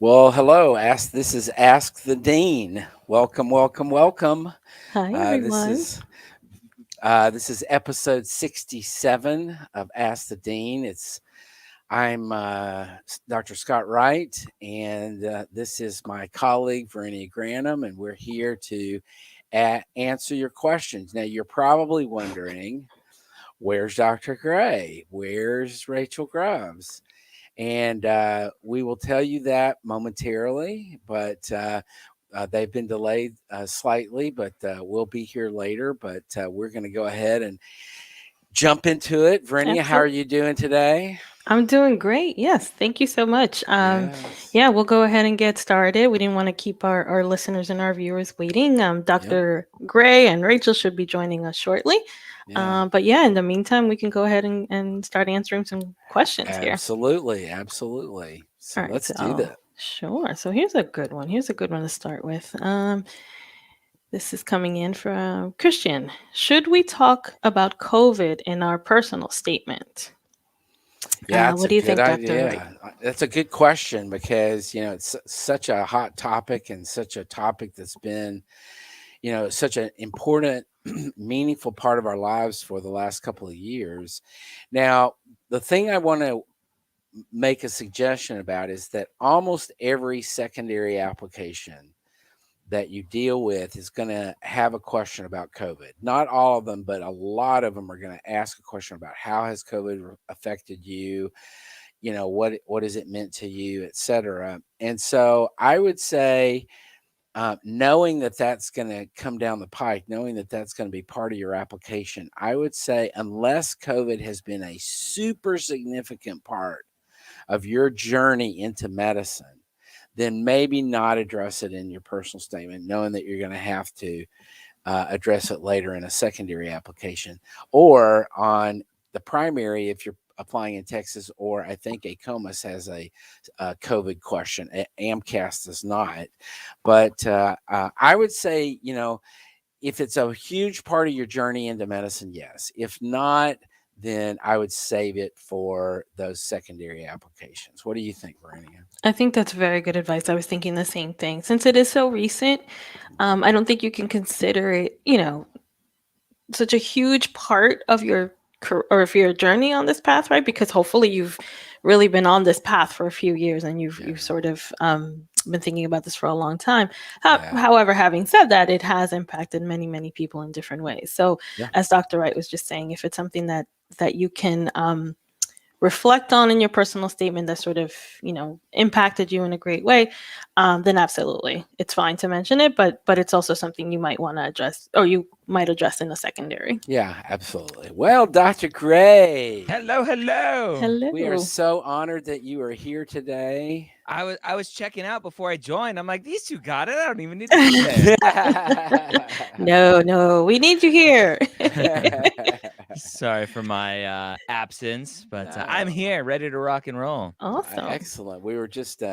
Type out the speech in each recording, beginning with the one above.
Well, hello. This is Ask the Dean. Welcome, welcome, welcome. Hi, This everyone. is this is episode 67 of Ask the Dean. I'm Dr. Scott Wright, and this is my colleague Verenia Granum, and we're here to answer your questions. Now, you're probably wondering, where's Dr. Gray? Where's Rachel Grubbs? And we will tell you that momentarily, but they've been delayed slightly, but we'll be here later. But we're going to go ahead and jump into it. Verenia, how are Absolutely. you doing today? I'm doing great. Yes, thank you so much. Yes. Yeah, we'll go ahead and get started. We didn't want to keep our listeners and our viewers waiting. Yep. Dr. Gray and Rachel should be joining us shortly. Yeah. But yeah, in the meantime, we can go ahead and start answering some questions here. Absolutely. Absolutely. All So right, let's do that. sure. So here's a good one. Here's a good one to start with. This is coming in from Christian. Should we talk about COVID in our personal statement? Yeah, it's What a do you good think, Dr. Wright? idea. That's a good question because, it's such a hot topic and such a topic that's been such an important, meaningful part of our lives for the last couple of years. Now, the thing I want to make a suggestion about is that almost every secondary application that you deal with is going to have a question about COVID. Not all of them, but a lot of them are going to ask a question about how has COVID affected you, what has it meant to you, et cetera. And so I would say, knowing that that's going to come down the pike, knowing that that's going to be part of your application, I would say, unless COVID has been a super significant part of your journey into medicine, then maybe not address it in your personal statement, knowing that you're going to have to address it later in a secondary application or on the primary if you're applying in Texas, or I think ACOMAS has a COVID question. AMCAS does not. But I would say, if it's a huge part of your journey into medicine, yes. If not, then I would save it for those secondary applications. What do you think, Verania? I think that's very good advice. I was thinking the same thing. Since it is so recent, I don't think you can consider it, such a huge part of your or if your journey on this path, right? Because hopefully you've really been on this path for a few years and Yeah. you've sort of been thinking about this for a long time. Yeah. However, having said that, it has impacted many people in different ways. So, Yeah. as Dr. Wright was just saying, if it's something that you can reflect on in your personal statement that sort of impacted you in a great way, then absolutely it's fine to mention it, but it's also something you might want to address, or you might address in the secondary. Yeah, absolutely. Well, Dr. Gray, Hello, hello. we are Hello. so honored that you are here today. I was checking out before I joined. I'm like, these two got it. I don't even need to be there. No, we need you here. Sorry for my absence, but I'm No. here, ready to rock and roll. Awesome. Excellent. We were just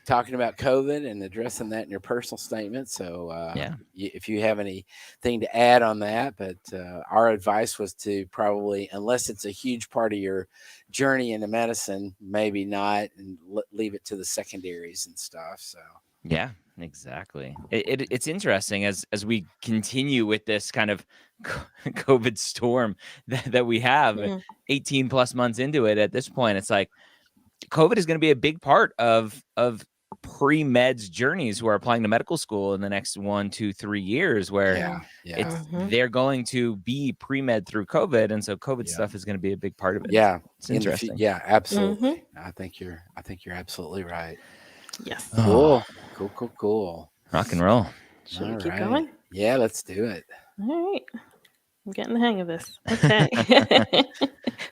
talking about COVID and addressing that in your personal statement. So, Yeah. if you have anything to add on that, but our advice was to probably, unless it's a huge part of your journey into medicine, maybe not, and leave it to the secondaries and stuff. So, Yeah, exactly. It's interesting as we continue with this kind of COVID storm that we have, Mhm. 18 plus months into it. At this point, it's like COVID is going to be a big part of pre-meds journeys who are applying to medical school in the next 1, 2, 3 years, where yeah, they're going to be pre-med through COVID, and so COVID Yeah. stuff is going to be a big part of it. yeah, It's interesting. yeah, absolutely. I think you're absolutely right. Yes. Oh, Cool. rock and roll. Should we All keep right. going? Yeah, let's do it. All right. I'm getting the hang of this. Okay.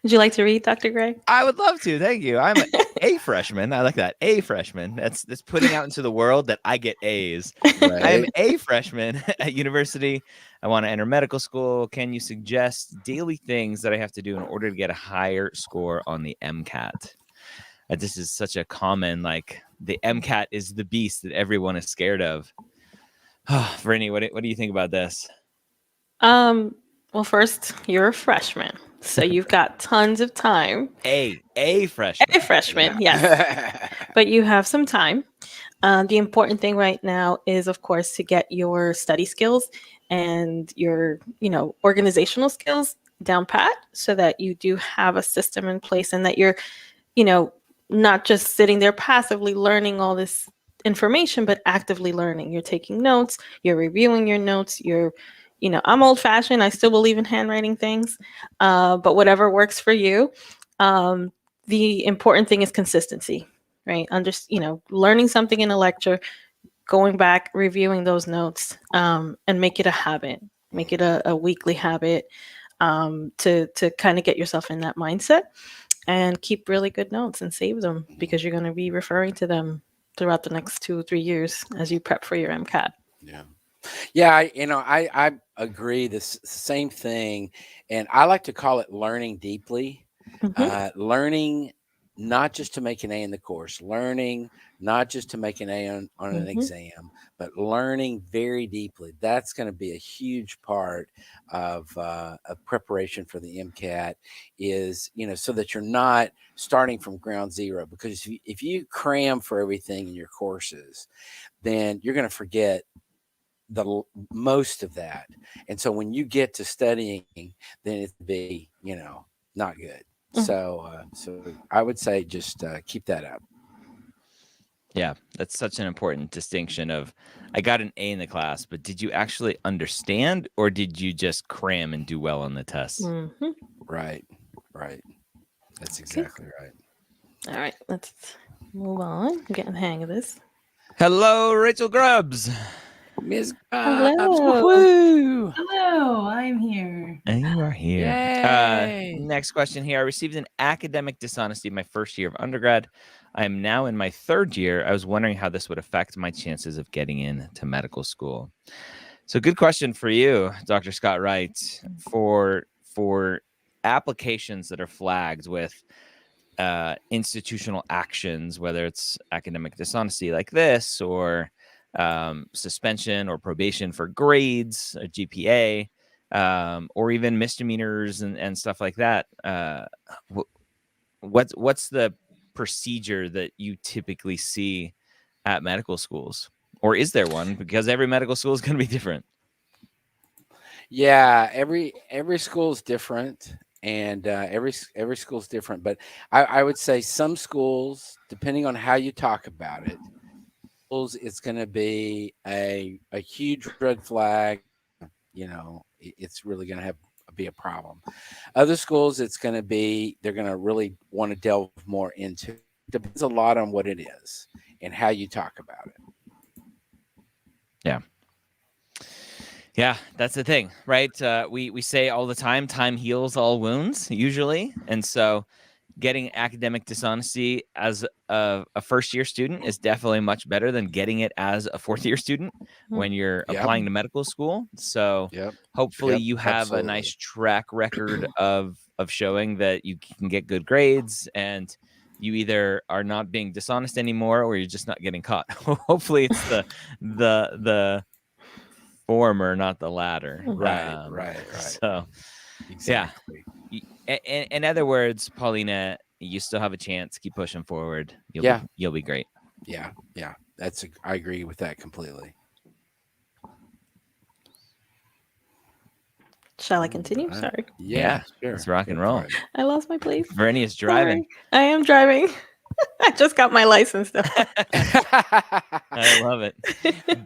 Would you like to read, Dr. Gray? I would love to. Thank you. I'm a freshman. I like that. A freshman. That's putting out into the world that I get A's. I am Right. a freshman at university. I want to enter medical school. Can you suggest daily things that I have to do in order to get a higher score on the MCAT? This is such a common, like, the MCAT is the beast that everyone is scared of. Vernie, what do you think about this? Well, first, you're a freshman, so you've got tons of time. A freshman. A freshman, yes. But you have some time. The important thing right now is, of course, to get your study skills and your, organizational skills down pat so that you do have a system in place and that you're, you know, not just sitting there passively learning all this information, but actively learning. You're taking notes, you're reviewing your notes, I'm old fashioned. I still believe in handwriting things, but whatever works for you. The important thing is consistency, right? Learning something in a lecture, going back, reviewing those notes, and make it a habit, make it a weekly habit, to kind of get yourself in that mindset and keep really good notes and save them because you're going to be referring to them throughout the next 2 or 3 years as you prep for your MCAT. Yeah. Yeah, I agree. This same thing, and I like to call it learning deeply. Learning not just to make an A in the course, learning not just to make an A on an exam, but learning very deeply. That's going to be a huge part of preparation for the MCAT. Is so that you're not starting from ground zero. Because if you cram for everything in your courses, then you're going to forget most of that. And so when you get to studying, then it'd be, not good. So I would say just keep that up. Yeah, that's such an important distinction of I got an A in the class, but did you actually understand or did you just cram and do well on the tests? Right. That's exactly right. All right, let's move on. I'm getting the hang of this. Hello, Rachel Grubbs. Ms. Hello. Woohoo! Hello, I'm here. And you are here. Yay! Next question here. I received an academic dishonesty my first year of undergrad. I am now in my third year. I was wondering how this would affect my chances of getting into medical school. So good question for you, Dr. Scott Wright, for applications that are flagged with institutional actions, whether it's academic dishonesty like this or suspension or probation for grades, a GPA, or even misdemeanors and stuff like that. What's the procedure that you typically see at medical schools? Or is there one? Because every medical school is going to be different. Yeah, every school is different, and every school is different. But I would say some schools, depending on how you talk about it, it's going to be a huge red flag. It's really going to be a problem. Other schools, it's going to be they're going to really want to delve more into. It depends a lot on what it is and how you talk about it. Yeah, that's the thing, right? We say all the time heals all wounds, usually. And so getting academic dishonesty as a first-year student is definitely much better than getting it as a fourth-year student when you're applying to medical school. So hopefully you have a nice track record of showing that you can get good grades and you either are not being dishonest anymore or you're just not getting caught. Hopefully it's the former, not the latter. Right. So, exactly. Yeah. In other words, Paulina, you still have a chance. Keep pushing forward. You'll be great. Yeah. I agree with that completely. Shall I continue? Sorry. Yeah, sure. Let's rock and roll. I lost my place. Bernie is driving. Sorry. I am driving. I just got my license though. I love it.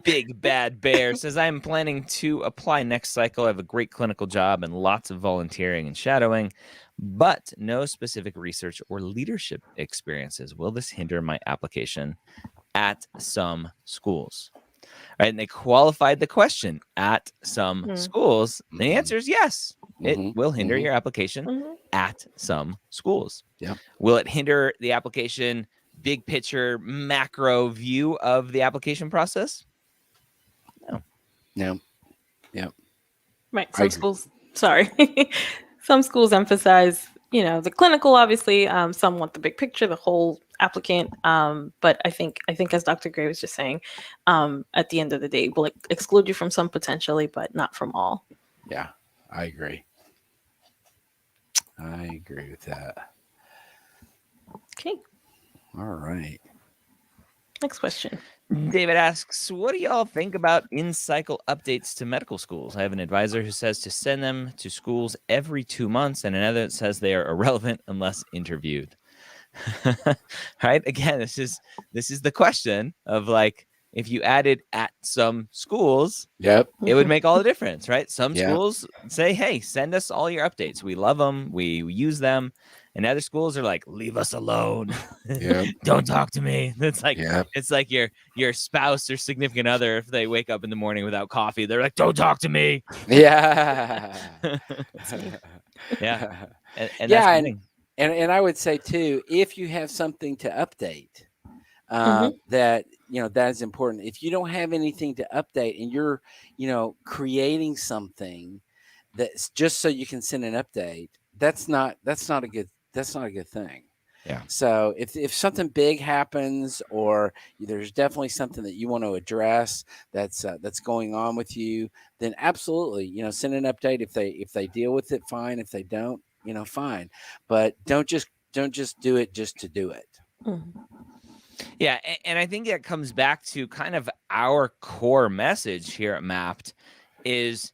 Big Bad Bear says, I am planning to apply next cycle. I have a great clinical job and lots of volunteering and shadowing, but no specific research or leadership experiences. Will this hinder my application at some schools? Right, and they qualified the question at some schools. The answer is yes. It will hinder your application at some schools. Yeah. Will it hinder the application, big picture, macro view of the application process? No. Yeah. Right. Some schools emphasize, the clinical, obviously. Some want the big picture, the whole applicant. But I think as Dr. Gray was just saying, at the end of the day, will exclude you from some potentially, but not from all. Yeah, I agree. I agree with that. Okay. All right. Next question. David asks, what do y'all think about in-cycle updates to medical schools? I have an advisor who says to send them to schools every 2 months, and another that says they are irrelevant unless interviewed. Right? Again, this is the question of like, if you added at some schools, Yep. it would make all the difference, right? Some Yeah. schools say, hey, send us all your updates. We love them. We use them. And other schools are like, leave us alone. Yep. Don't talk to me. Yep. It's like your spouse or significant other, if they wake up in the morning without coffee, they're like, don't talk to me. Yeah. Yeah. And Yeah, that's the thing. And I would say too, if you have something to update, that that is important. If you don't have anything to update and you're creating something that's just so you can send an update, that's not a good thing. Yeah. So if something big happens, or there's definitely something that you want to address that's going on with you, then absolutely, send an update. If they deal with it, fine. If they don't, fine. But don't just do it just to do it. Yeah, and I think that comes back to kind of our core message here at Mapped is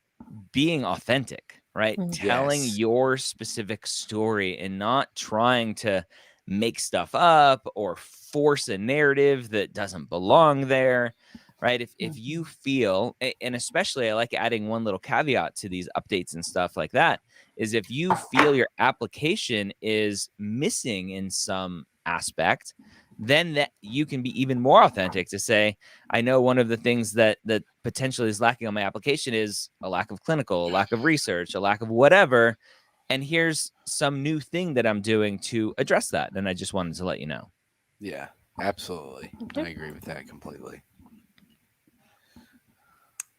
being authentic, right? Telling Yes. your specific story and not trying to make stuff up or force a narrative that doesn't belong there, right? If you feel, and especially I like adding one little caveat to these updates and stuff like that, is if you feel your application is missing in some aspect, then that you can be even more authentic to say, I know one of the things that potentially is lacking on my application is a lack of clinical, a lack of research, a lack of whatever. And here's some new thing that I'm doing to address that. And I just wanted to let you know. Yeah, absolutely. I agree with that completely.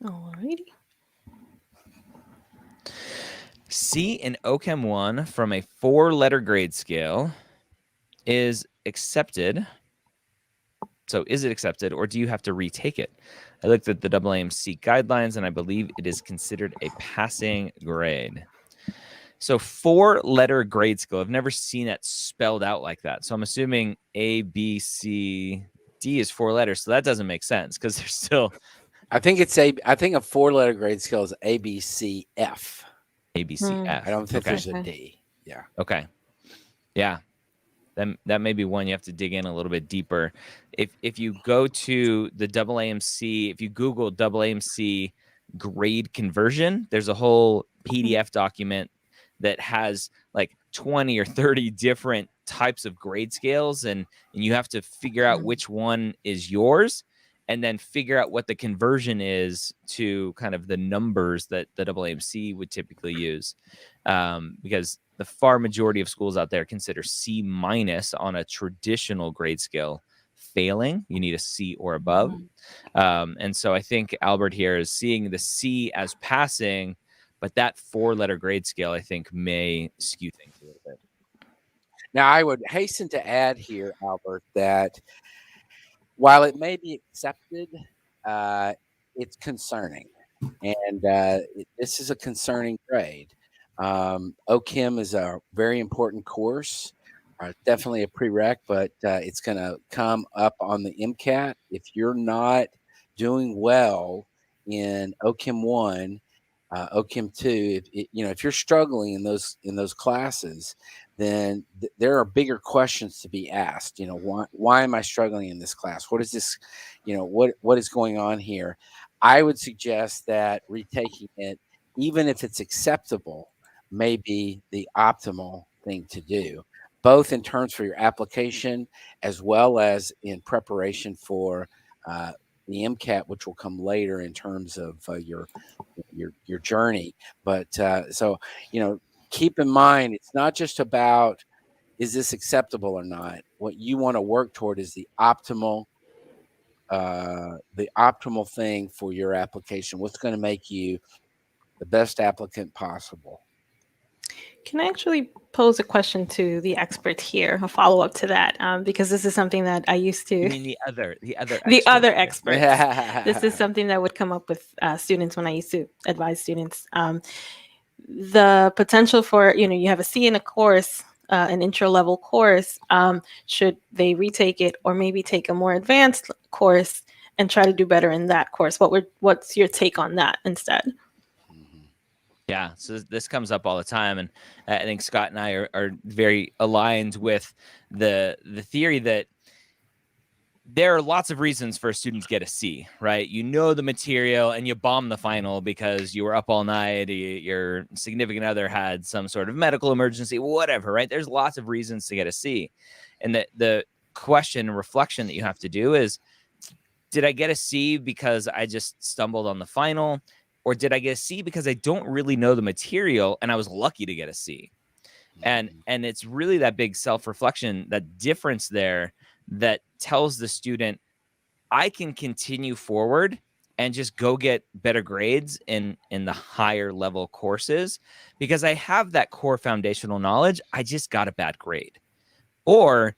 Alrighty. C in OChem 1 from a 4-letter grade scale is accepted. So is it accepted, or do you have to retake it? I looked at the AAMC guidelines, and I believe it is considered a passing grade. So 4-letter grade scale. I've never seen it spelled out like that. So I'm assuming A, B, C, D is 4 letters. So that doesn't make sense because there's still. I think a 4-letter grade scale is A, B, C, F. A, B, C, F. I don't think Okay. there's a D. Yeah. Okay. Yeah. That may be one you have to dig in a little bit deeper. If you go to the AAMC, if you Google AAMC grade conversion, there's a whole PDF document that has like 20 or 30 different types of grade scales, and you have to figure out which one is yours, and then figure out what the conversion is to kind of the numbers that the AAMC would typically use, because the far majority of schools out there consider C- on a traditional grade scale failing. You need a C or above. And so I think Albert here is seeing the C as passing, but that 4-letter grade scale, I think, may skew things a little bit. Now, I would hasten to add here, Albert, that while it may be accepted, it's concerning. And this is a concerning grade. OChem is a very important course, definitely a prereq, but it's going to come up on the MCAT. If you're not doing well in OChem 1, OChem 2, if you're struggling in those classes, then there are bigger questions to be asked. Why am I struggling in this class? What is this? What is going on here? I would suggest that retaking it, even if it's acceptable, may be the optimal thing to do, both in terms for your application as well as in preparation for the MCAT, which will come later in terms of your journey. But so keep in mind, it's not just about is this acceptable or not. What you want to work toward is the optimal thing for your application. What's going to make you the best applicant possible. Can I actually pose a question to the expert here, a follow-up to that, because this is something that I used to. I mean, the other experts. This is something that would come up with students when I used to advise students. The potential for, you have a C in a course, an intro level course, should they retake it or maybe take a more advanced course and try to do better in that course? What's your take on that instead? Yeah, so this comes up all the time, and I think Scott and I are very aligned with the theory that there are lots of reasons for a student to get a C, right? You know the material and you bomb the final because you were up all night, your significant other had some sort of medical emergency, whatever, right? There's lots of reasons to get a C. And the question and reflection that you have to do is, did I get a C because I just stumbled on the final? Or did I get a C because I don't really know the material and I was lucky to get a C? And it's really that big self-reflection, that difference there that tells the student, I can continue forward and just go get better grades in the higher level courses because I have that core foundational knowledge. I just got a bad grade. Or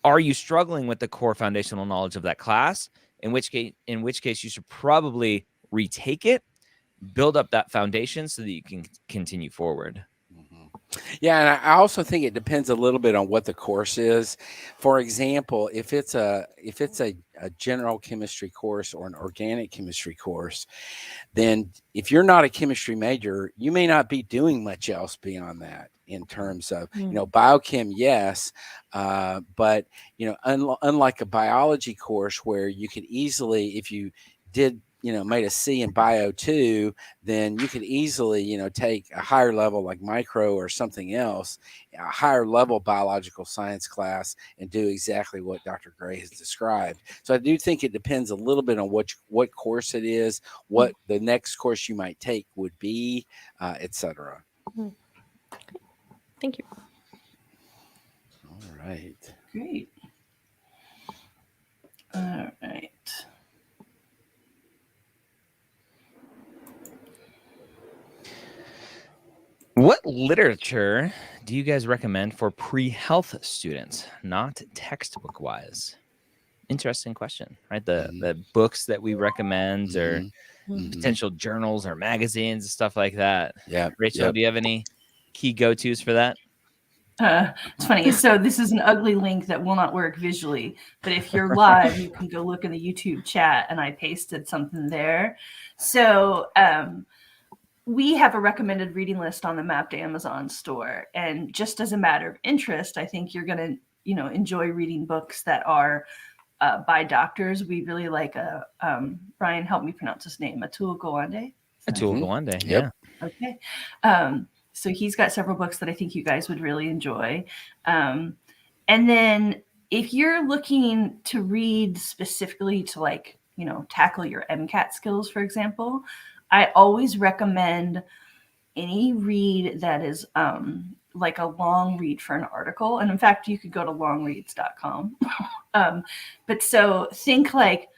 are you struggling with the core foundational knowledge of that class? In which case you should probably retake it, build up that foundation so that you can continue forward. Yeah, and I also think it depends a little bit on what the course is. For example, if it's a general chemistry course or an organic chemistry course, then if you're not a chemistry major, you may not be doing much else beyond that in terms of, biochem, yes, but, unlike a biology course where you could easily, if you did, made a C in bio 2, then you could easily, take a higher level like micro or something else, a higher level biological science class and do exactly what Dr. Gray has described. So I do think it depends a little bit on what course it is, what the next course you might take would be, etc. Thank you. All right. Great. All right. What literature do you guys recommend for pre-health students, not textbook wise? Interesting question, right? The books that we recommend or potential journals or magazines and stuff like that. Yeah. Rachel, do you have any key go-tos for that? It's funny. So this is an ugly link that will not work visually, but if you're live, you can go look in the YouTube chat and I pasted something there. So, we have a recommended reading list on the Mapped Amazon store. And just as a matter of interest, I think you're going to, enjoy reading books that are by doctors. We really like Brian, help me pronounce his name, Atul Gawande. Atul Gawande, Yep. Yeah. Okay. So he's got several books that I think you guys would really enjoy. And then if you're looking to read specifically to tackle your MCAT skills, for example, I always recommend any read that is like a long read for an article. And in fact, you could go to longreads.com. But so think like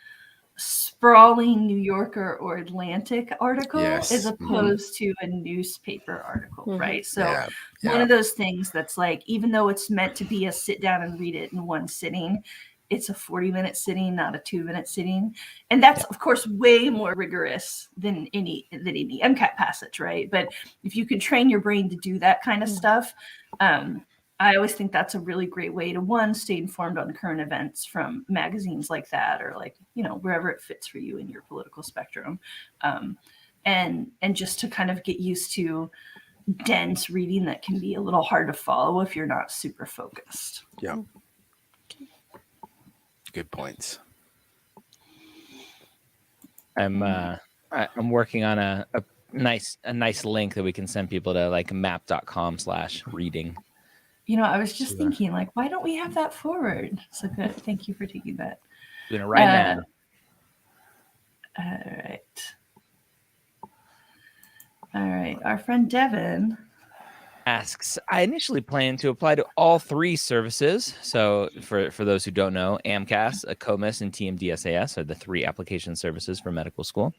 sprawling New Yorker or Atlantic article as opposed to a newspaper article, right? So one of those things that's like, even though it's meant to be a sit down and read it in one sitting, it's a 40-minute sitting, not a 2-minute sitting. And that's, of course, way more rigorous than any MCAT passage, right? But if you can train your brain to do that kind of stuff, I always think that's a really great way to, one, stay informed on current events from magazines like that or wherever it fits for you in your political spectrum. And just to kind of get used to dense reading that can be a little hard to follow if you're not super focused. Yeah. Good points. I'm working on a nice link that we can send people to, like map.com/reading. I was just thinking, why don't we have that forward? So good. Thank you for taking that. Doing it right now. All right. Our friend Devin asks, I initially planned to apply to all 3 services. So for those who don't know, AMCAS, ACOMAS, and TMDSAS are the 3 application services for medical school,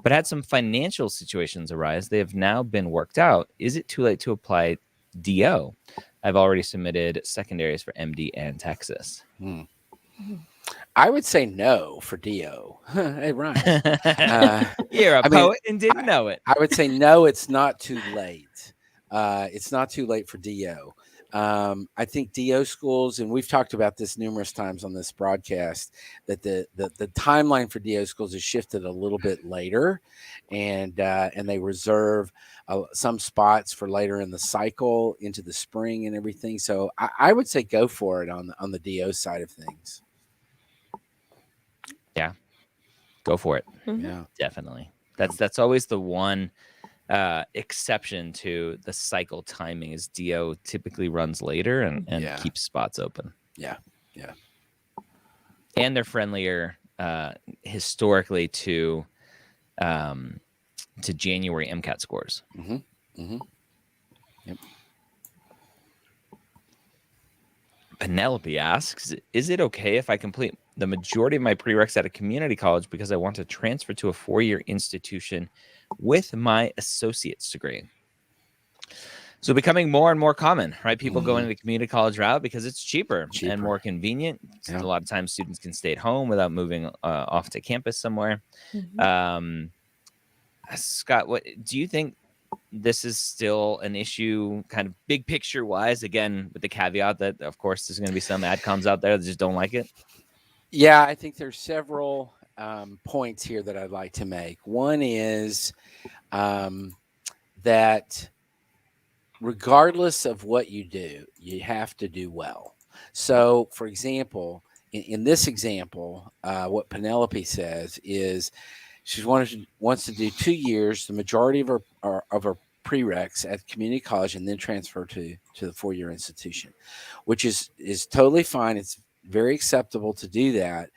but had some financial situations arise. They have now been worked out. Is it too late to apply DO? I've already submitted secondaries for MD and Texas. I would say no for DO. Hey, Ryan. You're a poet and didn't know it. I would say no, it's not too late. It's not too late for DO. I think DO schools, and we've talked about this numerous times on this broadcast, that the timeline for DO schools has shifted a little bit later, and they reserve some spots for later in the cycle into the spring and everything. So I would say go for it on the DO side of things. Yeah, go for it. Mhm. Yeah. Definitely. That's always the one exception to the cycle timing is DO typically runs later and Yeah. keeps spots open. Yeah. And they're friendlier historically to January MCAT scores. Yep. Penelope asks, is it okay if I complete the majority of my prereqs at a community college because I want to transfer to a 4-year institution with my associate's degree? So becoming more and more common, right? People going to the community college route because it's cheaper and more convenient. Yeah. A lot of times students can stay at home without moving off to campus somewhere. Scott, what do you think this is still an issue kind of big picture wise? Again, with the caveat that, of course, there's going to be some adcoms out there that just don't like it. Yeah, I think there's several points here that I'd like to make. One is that regardless of what you do, you have to do well. So, for example, in this example, what Penelope says is she wants to do 2 years, the majority of her prereqs at community college, and then transfer to the 4-year institution, which is totally fine. It's very acceptable to do that.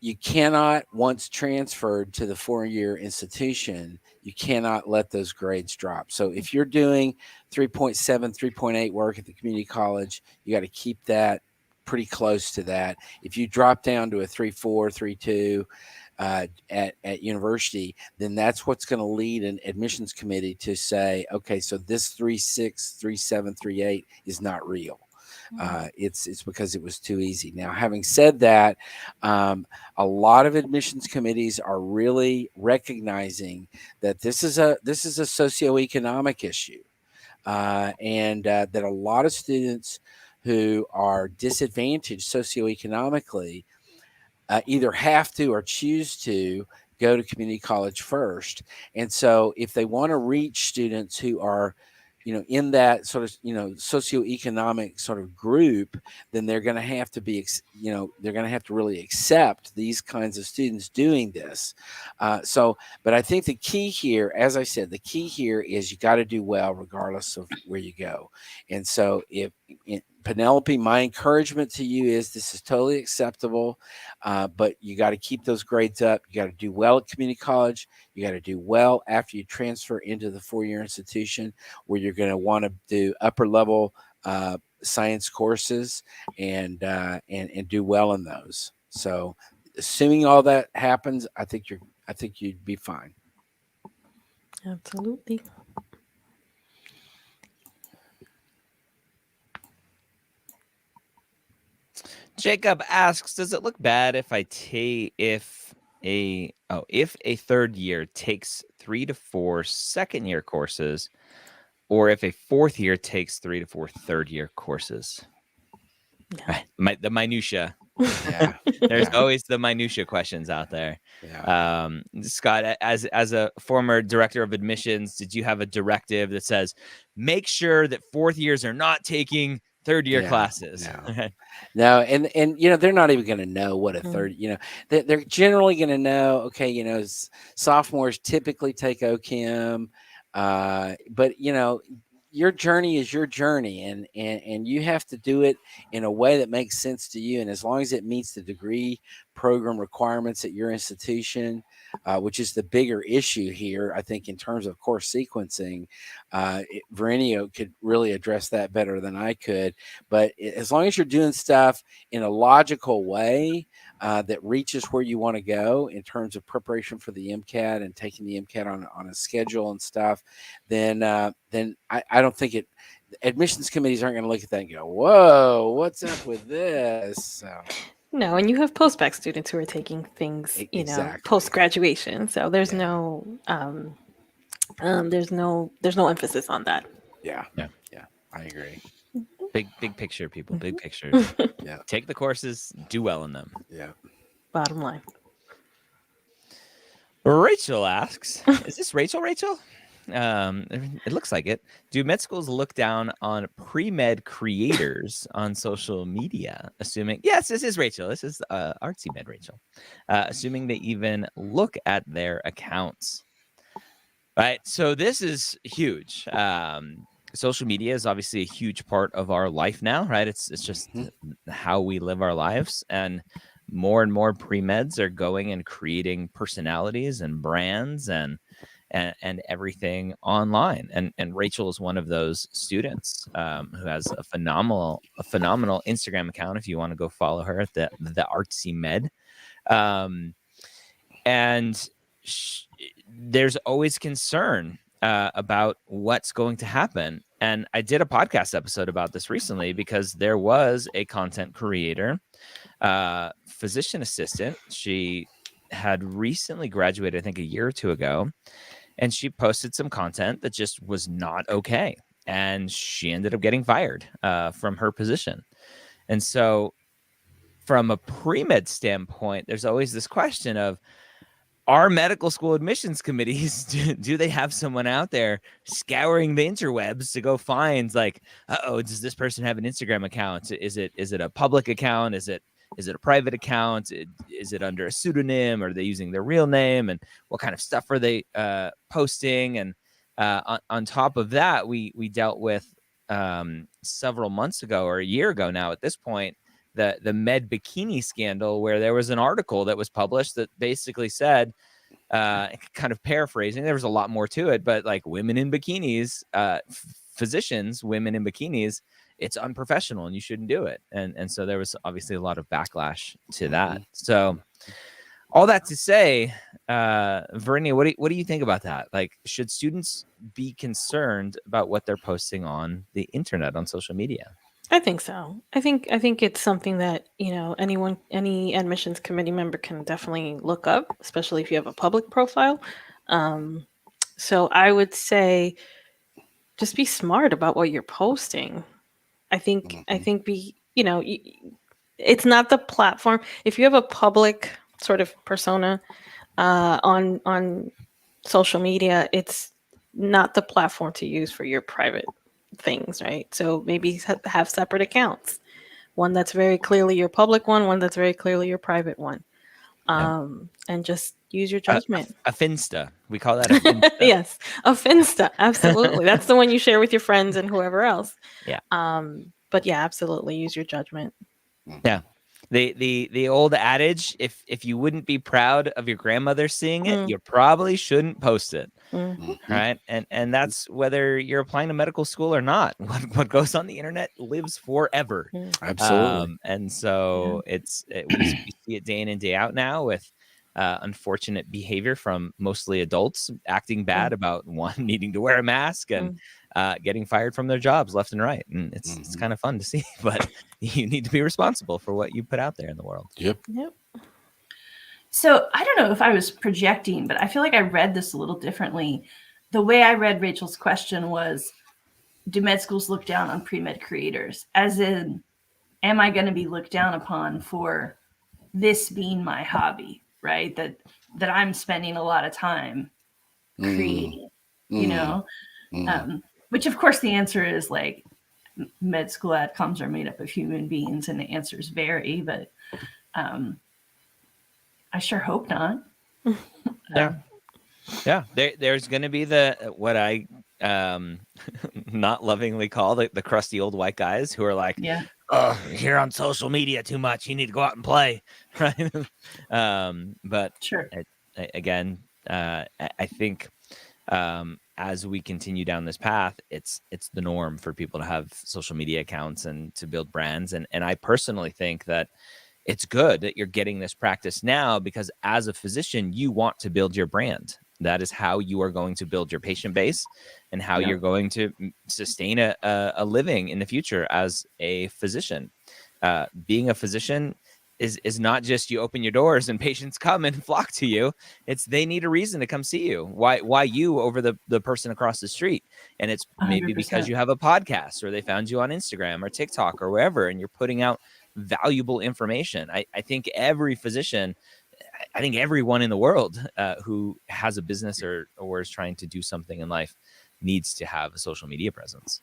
You cannot, once transferred to the 4-year institution, you cannot let those grades drop. So if you're doing 3.7, 3.8 work at the community college, you got to keep that pretty close to that. If you drop down to a 3.4, 3.2 at university, then that's what's going to lead an admissions committee to say, okay, so this 3.6, 3.7, 3.8 is not real. It's because it was too easy. Now, having said that, a lot of admissions committees are really recognizing that this is a socioeconomic issue, and that a lot of students who are disadvantaged socioeconomically either have to or choose to go to community college first. And so if they want to reach students who are, in that sort of, socioeconomic sort of group, then they're going to have to be, they're going to have to really accept these kinds of students doing this. But I think the key here, as I said, the key here is you got to do well regardless of where you go. And so Penelope, my encouragement to you is this is totally acceptable, but you got to keep those grades up. You got to do well at community college. You got to do well after you transfer into the 4-year institution, where you're going to want to do upper level science courses and do well in those. So, assuming all that happens, I think you'd be fine. Absolutely. Jacob asks, does it look bad if a third year takes 3 to 4 second year courses, or if a fourth year takes 3 to 4 third year courses? Yeah. The minutia. Yeah. There's always the minutia questions out there. Yeah. Scott, as a former director of admissions, did you have a directive that says make sure that fourth years are not taking third year classes? No, and they're not even going to know what a third. They're generally going to know. Okay, sophomores typically take OChem, but your journey is your journey, and you have to do it in a way that makes sense to you. And as long as it meets the degree program requirements at your institution, which is the bigger issue here, I think, in terms of course sequencing, Verenio could really address that better than I could. But as long as you're doing stuff in a logical way that reaches where you want to go in terms of preparation for the MCAT and taking the MCAT on a schedule and stuff, then I don't think admissions committees aren't going to look at that and go, whoa, what's up with this? So. No, and you have postbac students who are taking things, Exactly. post graduation. So there's no emphasis on that. Yeah. I agree. Big picture, people. Big picture. Yeah. Take the courses, do well in them. Yeah. Bottom line. Rachel asks, is this Rachel? It looks like it. Do med schools look down on pre-med creators on social media? Assuming, yes, this is Rachel. This is artsy med Rachel. Assuming they even look at their accounts. Right. So this is huge. Social media is obviously a huge part of our life now, right? It's just how we live our lives, and more pre-meds are going and creating personalities and brands and everything online. And Rachel is one of those students who has a phenomenal Instagram account. If you want to go follow her at the Artsy Med, and there's always concern about what's going to happen. And I did a podcast episode about this recently because there was a content creator, physician assistant. She had recently graduated, I think a year or two ago, and she posted some content that just was not okay. And she ended up getting fired from her position. And so from a pre-med standpoint, there's always this question of, are medical school admissions committees, do they have someone out there scouring the interwebs to go find, like, does this person have an Instagram account? Is it a public account? Is it a private account? Is it under a pseudonym? Are they using their real name? And what kind of stuff are they posting? And on top of that, we dealt with several months ago, or a year ago now at this point, the med bikini scandal, where there was an article that was published that basically said, kind of paraphrasing, there was a lot more to it, but like, women in bikinis, physicians, women in bikinis, it's unprofessional and you shouldn't do it. And so there was obviously a lot of backlash to that. So all that to say, Vernia, what do you think about that? Like, should students be concerned about what they're posting on the internet, on social media? I think so. I think it's something that, any admissions committee member can definitely look up, especially if you have a public profile. So I would say just be smart about what you're posting. I think it's not the platform. If you have a public sort of persona on social media, it's not the platform to use for your private things, right? So maybe have separate accounts, one that's very clearly your public one that's very clearly your private one, and just use your judgment. A Finsta, we call that a Finsta. Yes, a Finsta, absolutely. That's the one you share with your friends and whoever else. Yeah. But yeah, absolutely, use your judgment. Yeah. The old adage, if you wouldn't be proud of your grandmother seeing it, you probably shouldn't post it. Right. And that's whether you're applying to medical school or not. What goes on the internet lives forever. Absolutely. And so we see it day in and day out now with unfortunate behavior from mostly adults acting bad about one needing to wear a mask and getting fired from their jobs left and right. And it's kind of fun to see, but you need to be responsible for what you put out there in the world. Yep. So I don't know if I was projecting, but I feel like I read this a little differently. The way I read Rachel's question was, do med schools look down on pre-med creators? As in, am I going to be looked down upon for this being my hobby, right? That I'm spending a lot of time creating, which of course the answer is like, med school adcoms are made up of human beings and the answers vary, but I sure hope not. Yeah. There's going to be what I not lovingly call the crusty old white guys who are like, oh, you're on social media too much. You need to go out and play. Right. But sure. I think as we continue down this path, it's the norm for people to have social media accounts and to build brands. And I personally think that it's good that you're getting this practice now, because as a physician, you want to build your brand. That is how you are going to build your patient base and how you're going to sustain a living in the future as a physician. Being a physician is not just you open your doors and patients come and flock to you. It's they need a reason to come see you. Why you over the person across the street? And it's maybe because 100%. you have a podcast, or they found you on Instagram or TikTok or wherever, and you're putting out valuable information. I think every physician, I think everyone in the world who has a business or is trying to do something in life needs to have a social media presence.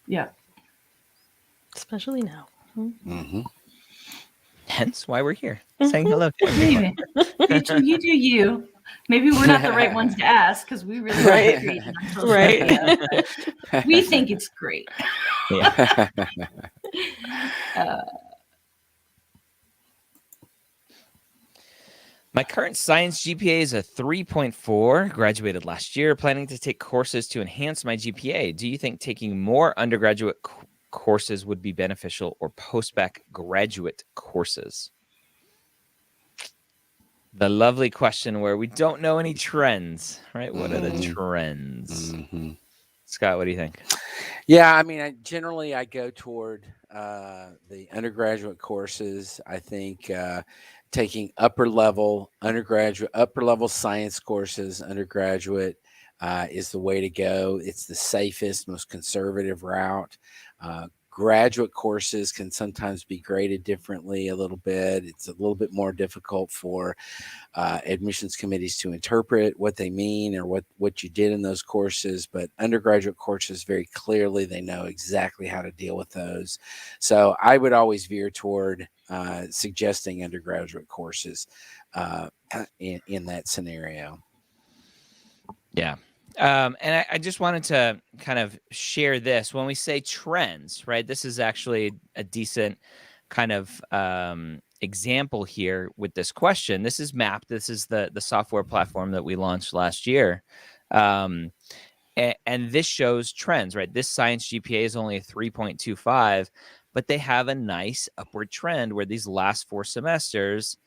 Yeah. Especially now. Mm-hmm. Hence why we're here, saying hello to everyone. Maybe. You do you. Maybe we're not the right ones to ask because we really Right. like creating on social Right. media. We think it's great. Yeah. My current science GPA is a 3.4, graduated last year, planning to take courses to enhance my GPA. Do you think taking more undergraduate courses would be beneficial, or postbac graduate courses? The lovely question where we don't know any trends, right? What are the trends? Mm-hmm. Scott, what do you think? Yeah, I mean, I go toward the undergraduate courses. I think taking upper level science courses, undergraduate, is the way to go. It's the safest, most conservative route. Graduate courses can sometimes be graded differently a little bit. It's a little bit more difficult for admissions committees to interpret what they mean or what you did in those courses. But undergraduate courses, very clearly, they know exactly how to deal with those. So I would always veer toward suggesting undergraduate courses in that scenario. Yeah. And I just wanted to kind of share this. When we say trends, right, this is actually a decent kind of example here with this question. This is MAP. This is the software platform that we launched last year. And this shows trends, right? This science GPA is only a 3.25, but they have a nice upward trend where these last 4 semesters,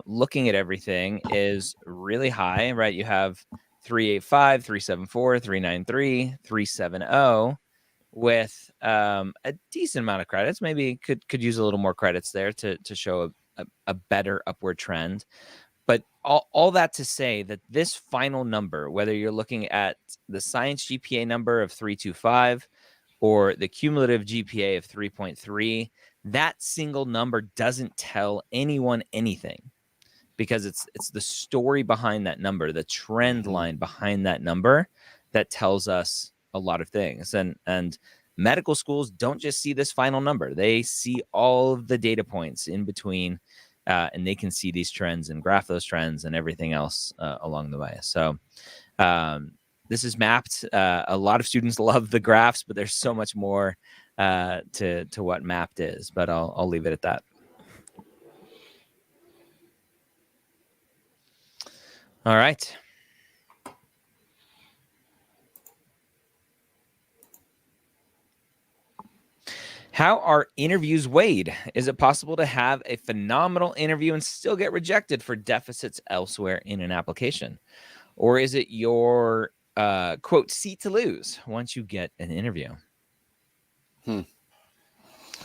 looking at everything, is really high, right? You have 385, 374, 393, 370 with a decent amount of credits. Maybe could use a little more credits there to show a better upward trend. But all that to say that this final number, whether you're looking at the science GPA number of 325 or the cumulative GPA of 3.3, that single number doesn't tell anyone anything, because it's the story behind that number, the trend line behind that number, that tells us a lot of things. And medical schools don't just see this final number. They see all of the data points in between, and they can see these trends and graph those trends and everything else along the way. So this is mapped. A lot of students love the graphs, but there's so much more to what mapped is. But I'll leave it at that. All right. How are interviews weighed? Is it possible to have a phenomenal interview and still get rejected for deficits elsewhere in an application? Or is it your, quote, seat to lose once you get an interview?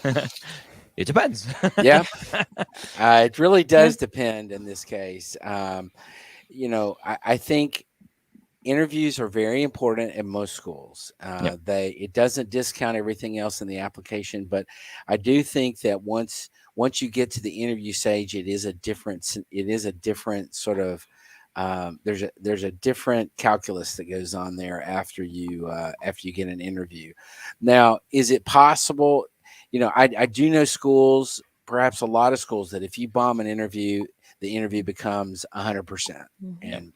It depends. Yeah. It really does depend in this case. I think interviews are very important in most schools. It doesn't discount everything else in the application, but I do think that once you get to the interview stage, it is a different sort of there's a different calculus that goes on there after you get an interview. Now, is it possible? I do know schools, perhaps a lot of schools, that if you bomb an interview, the interview becomes 100%, and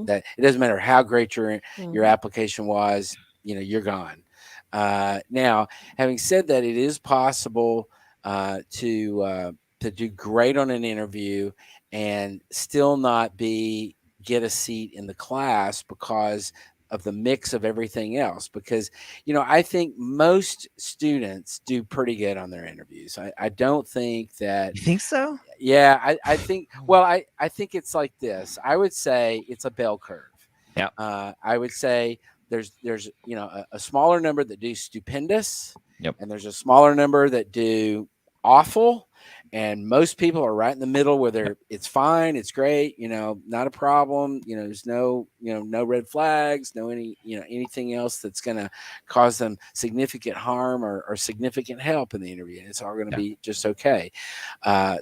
that it doesn't matter how great your application was, you're gone. Now, having said that, it is possible to do great on an interview and still not get a seat in the class because of the mix of everything else. Because I think most students do pretty good on their interviews. I don't think that. You think so? Yeah, I think. Well, I think it's like this. I would say it's a bell curve. Yeah. I would say there's a smaller number that do stupendous. Yep. And there's a smaller number that do awful. And most people are right in the middle where it's fine, it's great, not a problem, there's no red flags, no anything else that's going to cause them significant harm or significant help in the interview. And it's all going to be just okay.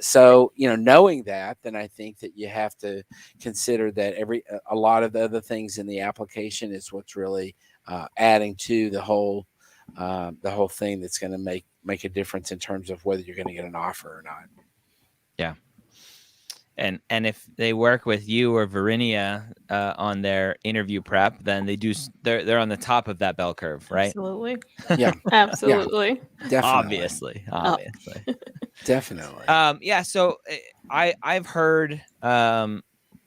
So knowing that, then I think that you have to consider that a lot of the other things in the application is what's really adding to the whole thing that's going to make a difference in terms of whether you're going to get an offer or not. Yeah. And if they work with you or Verinia on their interview prep, then they're on the top of that bell curve, right? Absolutely. Yeah. Absolutely. Yeah. Definitely. Obviously. Definitely. Yeah. So I've heard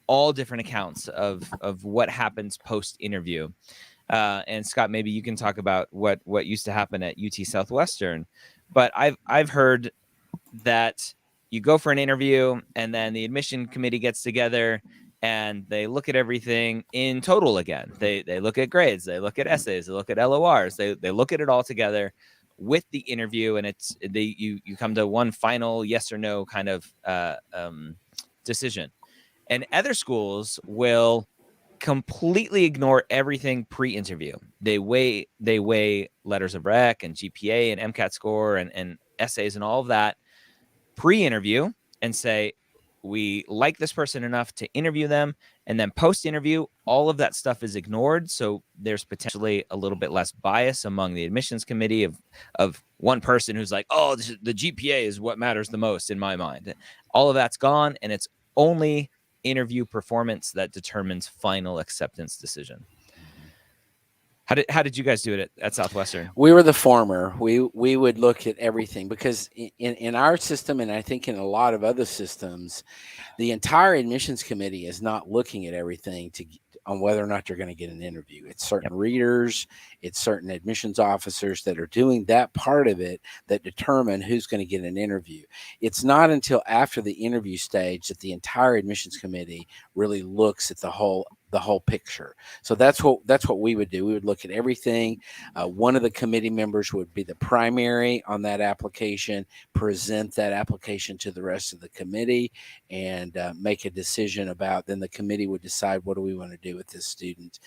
all different accounts of what happens post interview. And Scott, maybe you can talk about what used to happen at UT Southwestern, but I've heard that you go for an interview and then the admission committee gets together and they look at everything in total again. They look at grades, they look at essays, they look at LORs, they look at it all together with the interview, and you come to one final yes or no kind of decision. And other schools will completely ignore everything pre-interview. They weigh letters of rec and GPA and MCAT score and essays and all of that pre-interview and say, we like this person enough to interview them. And then post-interview, all of that stuff is ignored. So there's potentially a little bit less bias among the admissions committee of one person who's like, oh, the GPA is what matters the most in my mind. All of that's gone, and it's only interview performance that determines final acceptance decision. How did you guys do it at Southwestern? We were the former. We would look at everything because in our system, and I think in a lot of other systems, the entire admissions committee is not looking at everything on whether or not you're going to get an interview. It's certain readers, it's certain admissions officers that are doing that part of it that determine who's going to get an interview. It's not until after the interview stage that the entire admissions committee really looks at the whole picture. So that's what we would do. We would look at everything. One of the committee members would be the primary on that application, present that application to the rest of the committee, and make a decision about. Then the committee would decide what do we want to do with this student.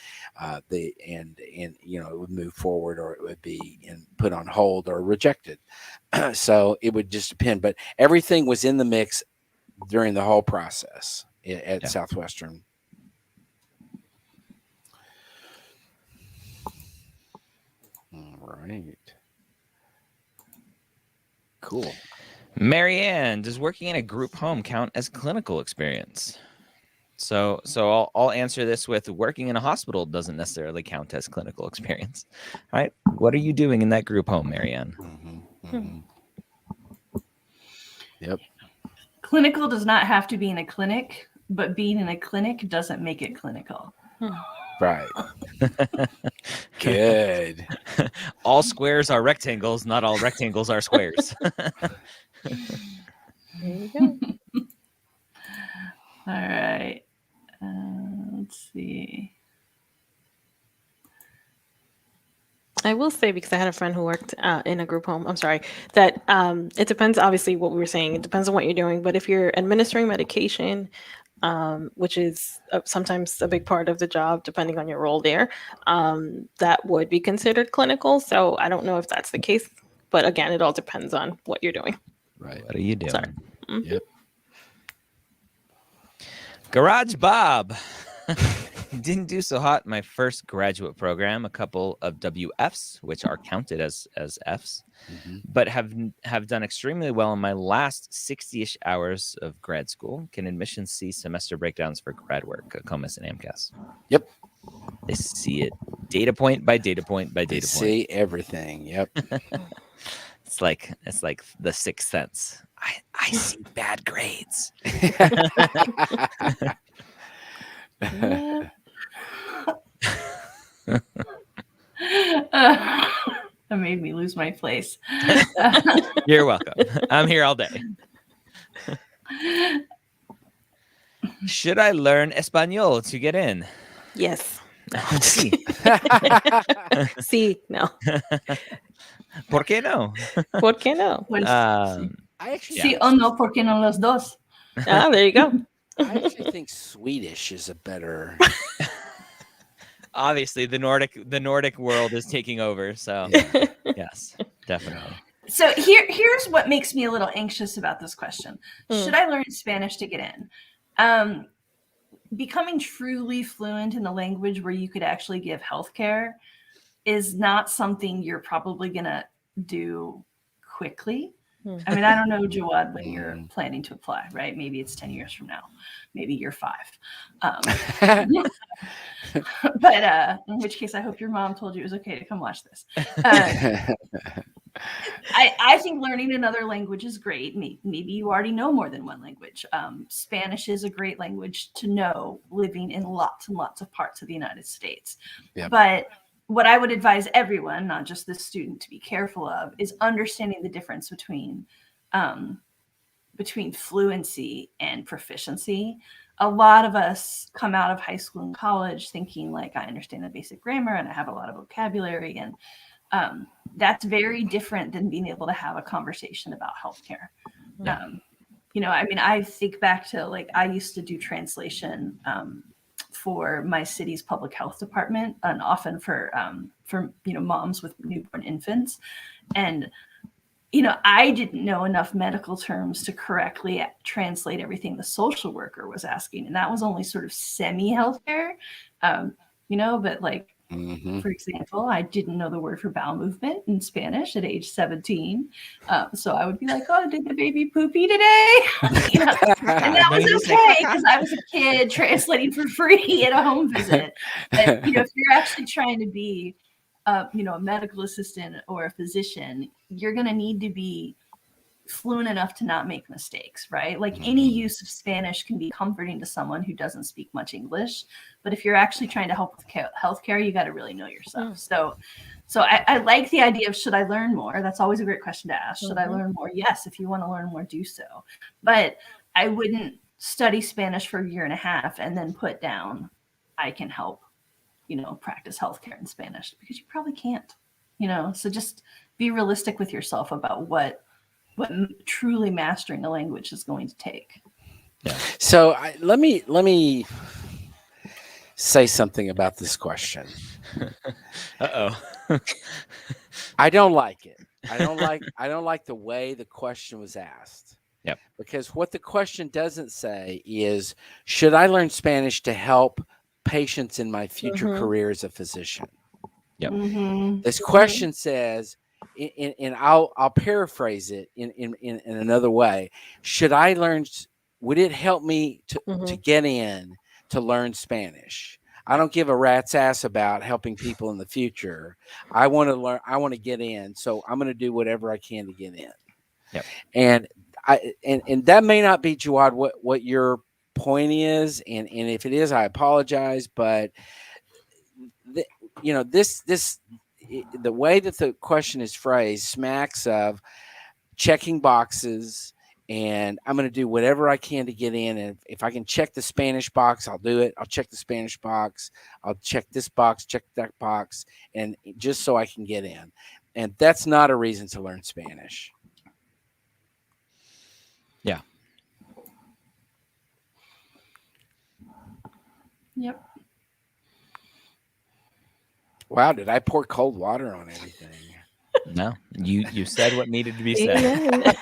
It would move forward, or it would be put on hold or rejected. So it would just depend. But everything was in the mix during the whole process at Southwestern. All right. Cool. Marianne, does working in a group home count as clinical experience? So I'll answer this with working in a hospital doesn't necessarily count as clinical experience. All right. What are you doing in that group home, Marianne? Mm-hmm. Mm-hmm. Yep. Clinical does not have to be in a clinic, but being in a clinic doesn't make it clinical. Right. Good. All squares are rectangles, not all rectangles are squares. There you go. All right. Let's see. I will say, because I had a friend who worked in a group home, that it depends, obviously, what we were saying. It depends on what you're doing. But if you're administering medication, which is sometimes a big part of the job, depending on your role there, that would be considered clinical. So I don't know if that's the case. But again, it all depends on what you're doing. Right. What are you doing? Sorry. Mm-hmm. Yep. Garage Bob. Didn't do so hot in my first graduate program. A couple of WFs, which are counted as Fs, but have done extremely well in my last 60-ish hours of grad school. Can admissions see semester breakdowns for grad work, COMIS and AMCAS? Yep. They see it data point by data point by data point. See everything. Yep. It's like the Sixth Sense. I see bad grades. That made me lose my place. You're welcome. I'm here all day. Should I learn Espanol to get in? Yes. Sí. Sí. No. ¿Por qué no? ¿Por qué no? I actually, Sí o no, porque no los dos. Ah, there you go. I actually think Swedish is a better. Obviously, the Nordic world is taking over. So Yeah. yes, definitely. So here's what makes me a little anxious about this question. Should I learn Spanish to get in? Becoming truly fluent in a language where you could actually give healthcare is not something you're probably going to do quickly. I mean, I don't know, Jawad, when you're planning to apply, right? Maybe it's 10 years from now. Maybe you're 5. But in which case, I hope your mom told you it was okay to come watch this. I think learning another language is great. Maybe you already know more than one language. Spanish is a great language to know living in lots and lots of parts of the United States. Yep. But what I would advise everyone, not just the student, to be careful of is understanding the difference between fluency and proficiency. A lot of us come out of high school and college thinking like, I understand the basic grammar and I have a lot of vocabulary, and that's very different than being able to have a conversation about healthcare. Yeah. I mean, I think back to like, I used to do translation for my city's public health department, and often for moms with newborn infants. And I didn't know enough medical terms to correctly translate everything the social worker was asking. And that was only sort of semi-healthcare, but like, for example, I didn't know the word for bowel movement in Spanish at age 17. So I would be like, oh, did the baby poopy today? And that was okay because I was a kid translating for free at a home visit. But, if you're actually trying to be a medical assistant or a physician, you're going to need to be fluent enough to not make mistakes, right? Like any use of Spanish can be comforting to someone who doesn't speak much English. But if you're actually trying to help with healthcare, you got to really know yourself. So I like the idea of, should I learn more? That's always a great question to ask. Should I learn more? Yes. If you want to learn more, do so. But I wouldn't study Spanish for a year and a half and then put down, I can help practice healthcare in Spanish, because you probably can't, so just be realistic with yourself about what truly mastering a language is going to take. Yeah. So let me say something about this question. I don't like it. I don't like the way the question was asked. Yep. Because what the question doesn't say is, should I learn Spanish to help patients in my future career as a physician? Yep. This question says, and I'll paraphrase it in another way. Would it help me to get in to learn Spanish? I don't give a rat's ass about helping people in the future. I want to learn. I want to get in. So I'm going to do whatever I can to get in. Yep. And that may not be, Jawad, what your point is. And if it is, I apologize. But the way that the question is phrased smacks of checking boxes, and I'm going to do whatever I can to get in. And if I can check the Spanish box, I'll do it. I'll check the Spanish box. I'll check this box, check that box, and just so I can get in. And that's not a reason to learn Spanish. Yeah. Yep. Wow, did I pour cold water on everything? No, you said what needed to be said.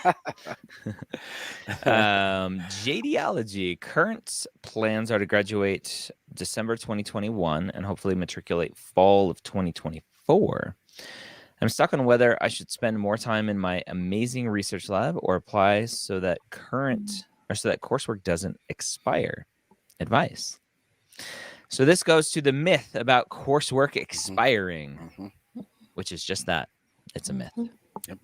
JDology. Current plans are to graduate December 2021 and hopefully matriculate fall of 2024. I'm stuck on whether I should spend more time in my amazing research lab or apply so that coursework doesn't expire. Advice. So this goes to the myth about coursework expiring, which is just that. It's a myth. Yep.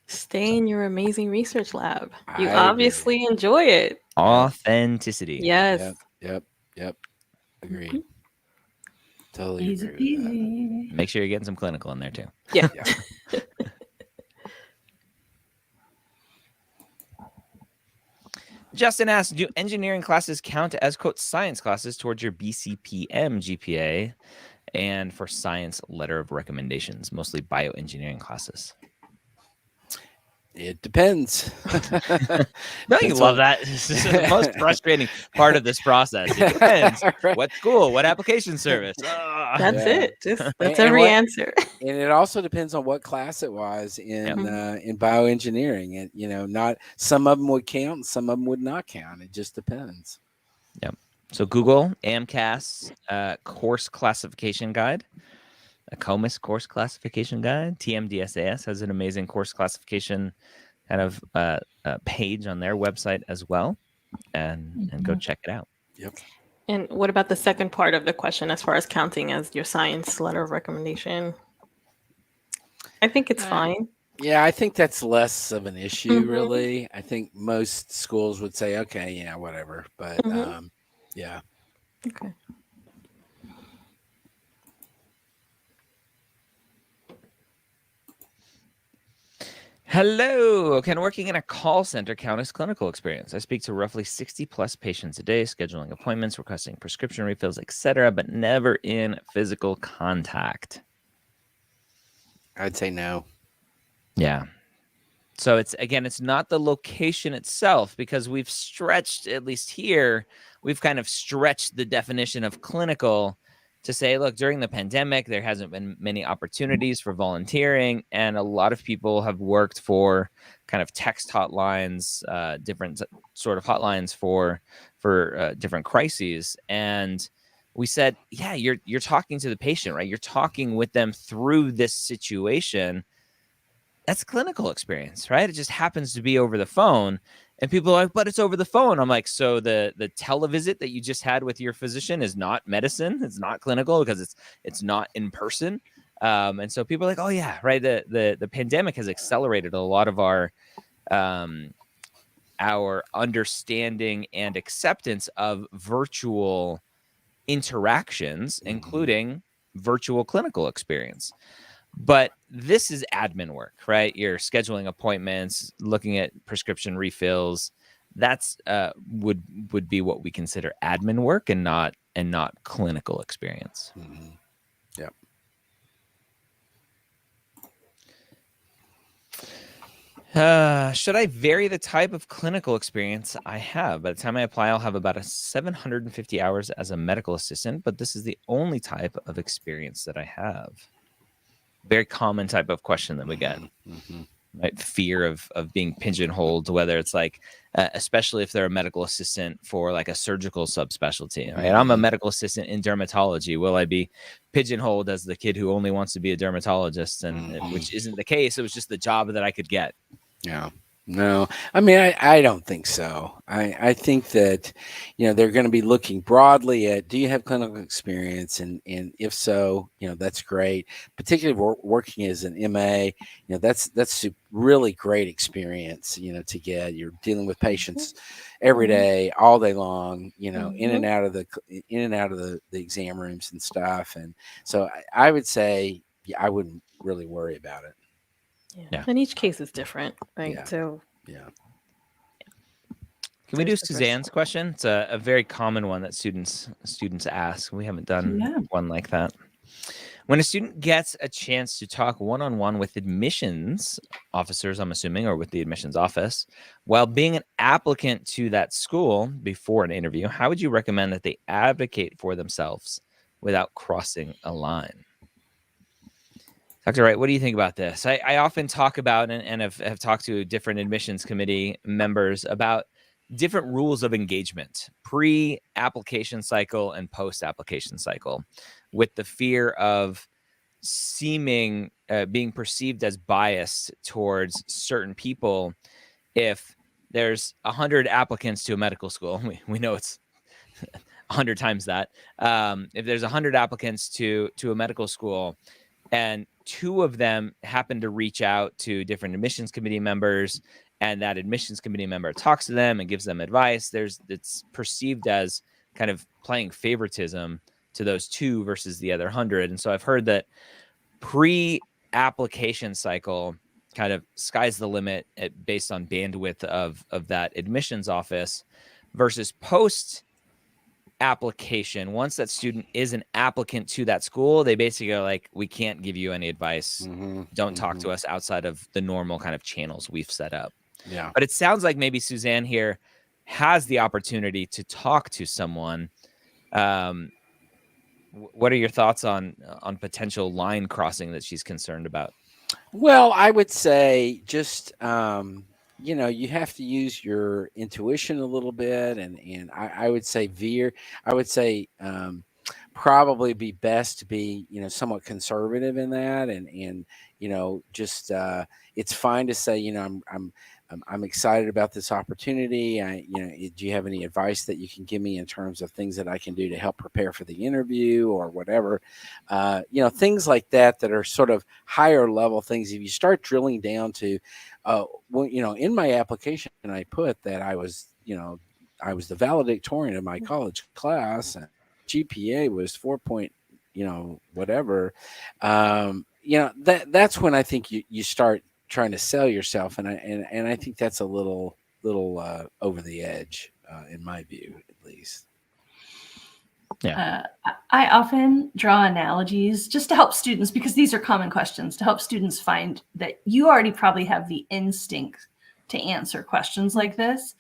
Stay in your amazing research lab. You obviously enjoy it. Authenticity. Yes. Yep. Agreed. Totally Easy agree with that. peasy. Make sure you're getting some clinical in there too. Yeah. Justin asks, do engineering classes count as, quote, science classes towards your BCPM GPA and for science letter of recommendations, mostly bioengineering classes? It depends. Don't you Depends love on- that? This is the most frustrating part of this process. It depends. Right. What school? What application service? Ah. That's Yeah. it. Just And- that's and every what- answer. And it also depends on what class it was in bioengineering. And not some of them would count, and some of them would not count. It just depends. So Google AMCAS course classification guide, a COMIS course classification guide. TMDSAS has an amazing course classification kind of page on their website as well, and go check it out. Yep. And what about the second part of the question as far as counting as your science letter of recommendation? I think it's fine. Yeah, I think that's less of an issue, Mhm. really. I think most schools would say, okay, yeah, whatever. But Mhm. yeah. Okay. Hello. Can working in a call center count as clinical experience? I speak to roughly 60 plus patients a day, scheduling appointments, requesting prescription refills, etc., but never in physical contact. I'd say no. Yeah. So it's not the location itself, because we've stretched, at least here, we've kind of stretched the definition of clinical to say, look, during the pandemic, there hasn't been many opportunities for volunteering, and a lot of people have worked for kind of text hotlines, different sort of hotlines for different crises. And we said, yeah, you're talking to the patient, right? You're talking with them through this situation. That's clinical experience, right? It just happens to be over the phone. And people are like, but it's over the phone. I'm like, so the televisit that you just had with your physician is not medicine. It's not clinical because it's not in person. And so people are like, oh yeah, right. The pandemic has accelerated a lot of our understanding and acceptance of virtual interactions, including virtual clinical experience. But this is admin work, right? You're scheduling appointments, looking at prescription refills. That's would be what we consider admin work, and not clinical experience. Mm-hmm. Yep. Should I vary the type of clinical experience I have? By the time I apply, I'll have about 750 hours as a medical assistant, but this is the only type of experience that I have. Very common type of question that we get. Mm-hmm. Right? Fear of being pigeonholed, whether it's like, especially if they're a medical assistant for like a surgical subspecialty. Right? I'm a medical assistant in dermatology. Will I be pigeonholed as the kid who only wants to be a dermatologist? And which isn't the case. It was just the job that I could get. Yeah. No, I mean, I don't think so. I think that, they're going to be looking broadly at, do you have clinical experience? And if so, that's great. Particularly working as an MA, that's really great experience, to get. You're dealing with patients every day, all day long, in and out of the exam rooms and stuff. And so I would say, I wouldn't really worry about it. Yeah. And each case is different, right? Yeah. So yeah. Can we do Suzanne's question? It's a very common one that students ask. We haven't done one like that. When a student gets a chance to talk one-on-one with admissions officers, I'm assuming, or with the admissions office, while being an applicant to that school before an interview, how would you recommend that they advocate for themselves without crossing a line? Dr. Wright, what do you think about this? I often talk about and have talked to different admissions committee members about different rules of engagement, pre-application cycle and post-application cycle, with the fear of being perceived as biased towards certain people. If there's 100 applicants to a medical school, we know it's 100 times that. If there's 100 applicants to a medical school, and 2 of them happen to reach out to different admissions committee members, and that admissions committee member talks to them and gives them advice, it's perceived as kind of playing favoritism to those 2 versus the other 100. And so I've heard that pre-application cycle kind of sky's the limit based on bandwidth of that admissions office, versus post application, once that student is an applicant to that school, they basically are like, we can't give you any advice. Don't talk to us outside of the normal kind of channels we've set up. Yeah. But it sounds like maybe Suzanne here has the opportunity to talk to someone. What are your thoughts on potential line crossing that she's concerned about? Well, I would say just you have to use your intuition a little bit, and I would say I would say probably be best to be somewhat conservative in that, and just it's fine to say I'm excited about this opportunity. Do you have any advice that you can give me in terms of things that I can do to help prepare for the interview or whatever? Things like that are sort of higher level things. If you start drilling down to, in my application, I put that I was the valedictorian of my college class, and GPA was 4 point, whatever. That's when I think you start trying to sell yourself, and I think that's a little over the edge, in my view, at least. Yeah. I often draw analogies just to help students, because these are common questions, to help students find that you already probably have the instinct to answer questions like this,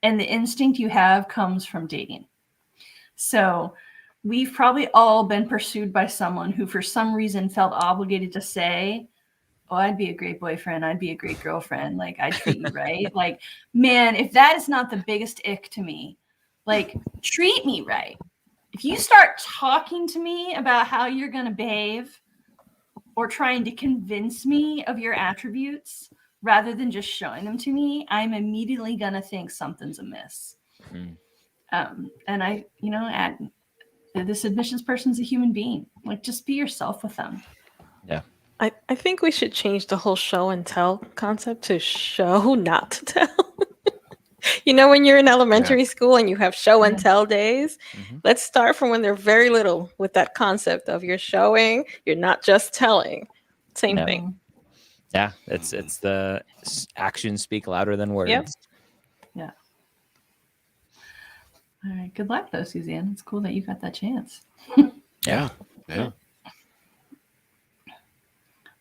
and the instinct you have comes from dating. So we've probably all been pursued by someone who for some reason felt obligated to say, oh, I'd be a great boyfriend. I'd be a great girlfriend. Like, I'd treat you right. Like, man, if that is not the biggest ick to me, like, treat me right. If you start talking to me about how you're going to behave or trying to convince me of your attributes rather than just showing them to me, I'm immediately going to think something's amiss. And this admissions person's a human being. Like, just be yourself with them. Yeah. I think we should change the whole show and tell concept to show not to tell. When you're in elementary school and you have show and tell days, let's start from when they're very little with that concept of you're showing, you're not just telling. Same thing. Yeah, it's the actions speak louder than words. Yep. Yeah. All right. Good luck, though, Suzanne. It's cool that you got that chance. Yeah.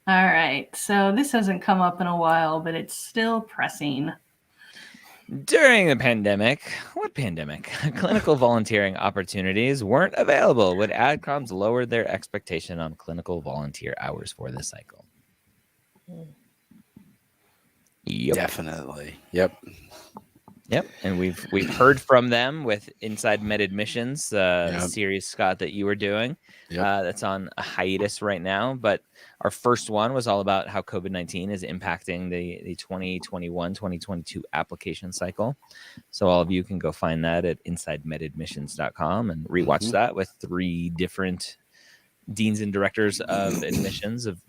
All right. So this hasn't come up in a while, but it's still pressing. During the pandemic, what pandemic? Clinical volunteering opportunities weren't available when AdComs lowered their expectation on clinical volunteer hours for this cycle. Yep. Definitely. Yep. And we've heard from them with Inside Med Admissions, the series, Scott, that you were doing. That's on a hiatus right now. But our first one was all about how COVID-19 is impacting the 2021-2022 application cycle. So all of you can go find that at insidemedadmissions.com and rewatch that with 3 different deans and directors of admissions of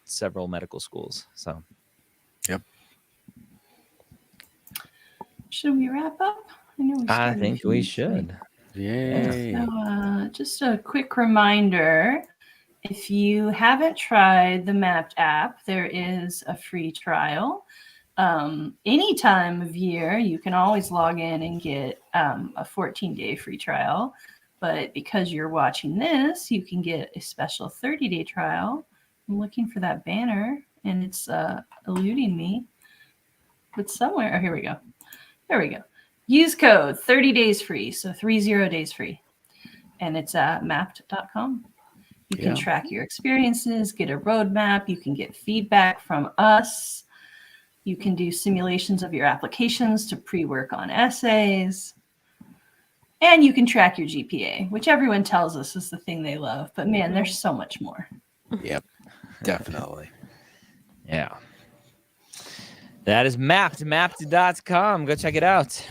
several medical schools. So, yep. Should we wrap up? I think we should. Yay. So, just a quick reminder, if you haven't tried the Mapped app, there is a free trial. Any time of year, you can always log in and get a 14-day free trial. But because you're watching this, you can get a special 30-day trial. I'm looking for that banner, and it's eluding me. But somewhere, oh, here we go. There we go. Use code 30 days free. So 30 days free. And it's at mapped.com. You can track your experiences, get a roadmap. You can get feedback from us. You can do simulations of your applications to pre-work on essays. And you can track your GPA, which everyone tells us is the thing they love. But man, there's so much more. Yep. Definitely. Yeah. That is mapped.com. Go check it out.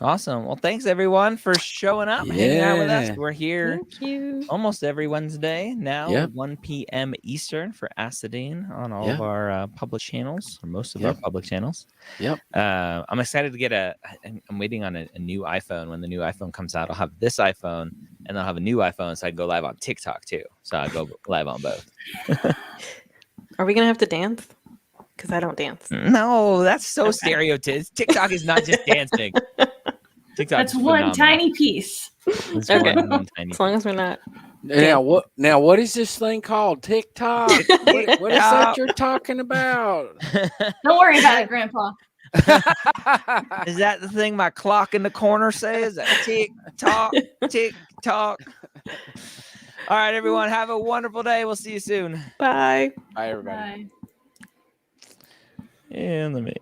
Awesome. Well, thanks everyone for showing up, hanging out with us. We're here almost every Wednesday now at 1 p.m. Eastern for Ask the Dean on all of our public channels, or most of our public channels. I'm excited to get I'm waiting on a new iPhone. When the new iPhone comes out, I'll have this iPhone and I'll have a new iPhone so I can go live on TikTok too. So I'll go live on both. Are we going to have to dance? Because I don't dance. No, that's so stereotypical. TikTok is not just dancing. TikTok's That's one phenomenal. tiny piece. That's Okay. one tiny As long as we're not. Now what is this thing called? TikTok. What is that you're talking about? Don't worry about it, Grandpa. Is that the thing my clock in the corner says? Tick tock, tick tock. All right, everyone, have a wonderful day. We'll see you soon. Bye. Bye, everybody. Bye. And let me